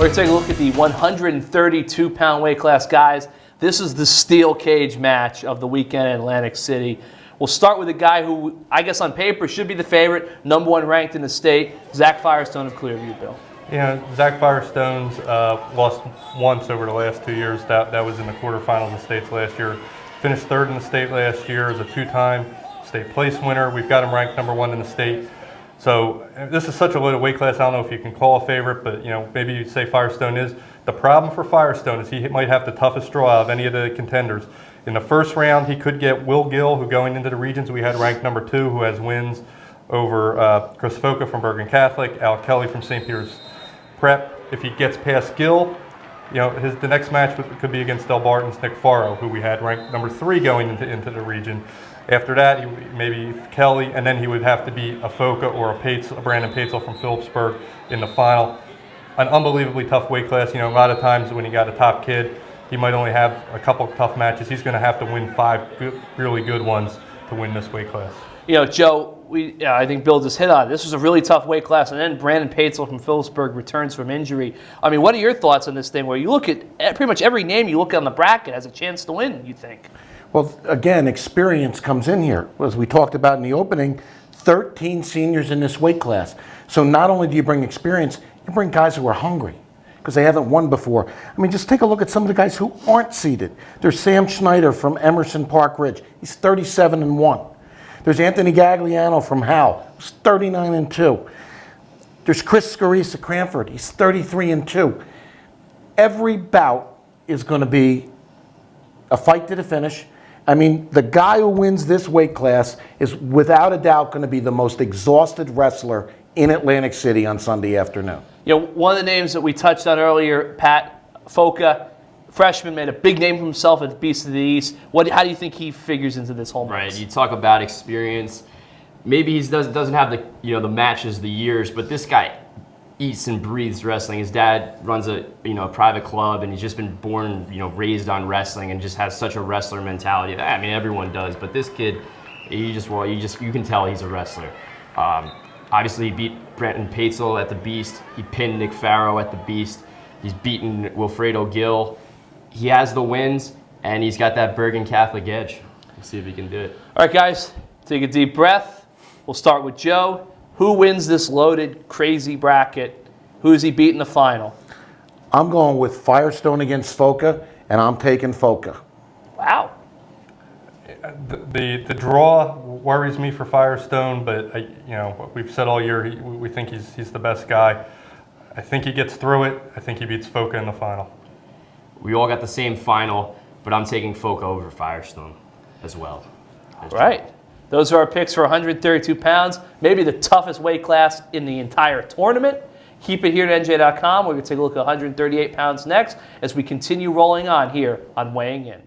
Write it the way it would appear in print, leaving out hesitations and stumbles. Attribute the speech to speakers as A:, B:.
A: We're going to take a look at the 132-pound weight class, guys. This is the steel cage match of the weekend in Atlantic City. We'll start with a guy who, I guess on paper, should be the favorite, #1 ranked in the state, Zach Firestone of Clearview, Bill.
B: Yeah, Zach Firestone's lost once over the last 2 years. That was in the quarterfinals of states last year. Finished third in the state last year as a two-time state place winner. We've got him ranked #1 in the state. So this is such a loaded weight class. I don't know if you can call a favorite, but maybe you'd say Firestone is. The problem for Firestone is he might have the toughest draw out of any of the contenders. In the first round, he could get Will Gill, who going into the regions we had ranked #2, who has wins over Chris Foca from Bergen Catholic, Al Kelly from St. Peter's Prep. If he gets past Gill, the next match could be against Del Barton's Nick Faro, who we had ranked #3 going into the region. After that, maybe Kelly, and then he would have to beat a Foca or a Brandon Patesel from Phillipsburg in the final. An unbelievably tough weight class. A lot of times when you got a top kid, he might only have a couple of tough matches. He's going to have to win 5 really good ones to win this weight class.
A: Joe, I think Bill just hit on it. This was a really tough weight class, and then Brandon Patesel from Phillipsburg returns from injury. I mean, what are your thoughts on this thing where you look at pretty much every name you look on the bracket has a chance to win, you think?
C: Well, again, experience comes in here. As we talked about in the opening, 13 seniors in this weight class. So not only do you bring experience, you bring guys who are hungry because they haven't won before. I mean, just take a look at some of the guys who aren't seeded. There's Sam Schneider from Emerson Park Ridge. He's 37-1. There's Anthony Gagliano from Howe. He's 39-2. There's Chris Scarice at Cranford. He's 33-2. Every bout is going to be a fight to the finish. I mean, the guy who wins this weight class is without a doubt going to be the most exhausted wrestler in Atlantic City on Sunday afternoon.
A: One of the names that we touched on earlier, Pat Foca, freshman, made a big name for himself at Beast of the East. How do you think he figures into this whole mix?
D: Right, you talk about experience. Maybe he doesn't have the matches, the years, but this guy eats and breathes wrestling. His dad runs a private club, and he's just been born, raised on wrestling, and just has such a wrestler mentality. I mean, everyone does, but this kid, you can tell he's a wrestler. Obviously, he beat Brandon Patesel at the Beast. He pinned Nick Faro at the Beast. He's beaten Wilfredo Gill. He has the wins, and he's got that Bergen Catholic edge. We'll see if he can do it.
A: All right, guys, take a deep breath. We'll start with Joe. Who wins this loaded, crazy bracket? Who does he beat in the final?
C: I'm going with Firestone against Foca, and I'm taking Foca.
A: Wow.
B: The draw worries me for Firestone, but we've said all year we think he's the best guy. I think he gets through it. I think he beats Foca in the final.
D: We all got the same final, but I'm taking Foca over Firestone as well.
A: Right. Those are our picks for 132 pounds, maybe the toughest weight class in the entire tournament. Keep it here at NJ.com. We're going to take a look at 138 pounds next as we continue rolling on here on Weighing In.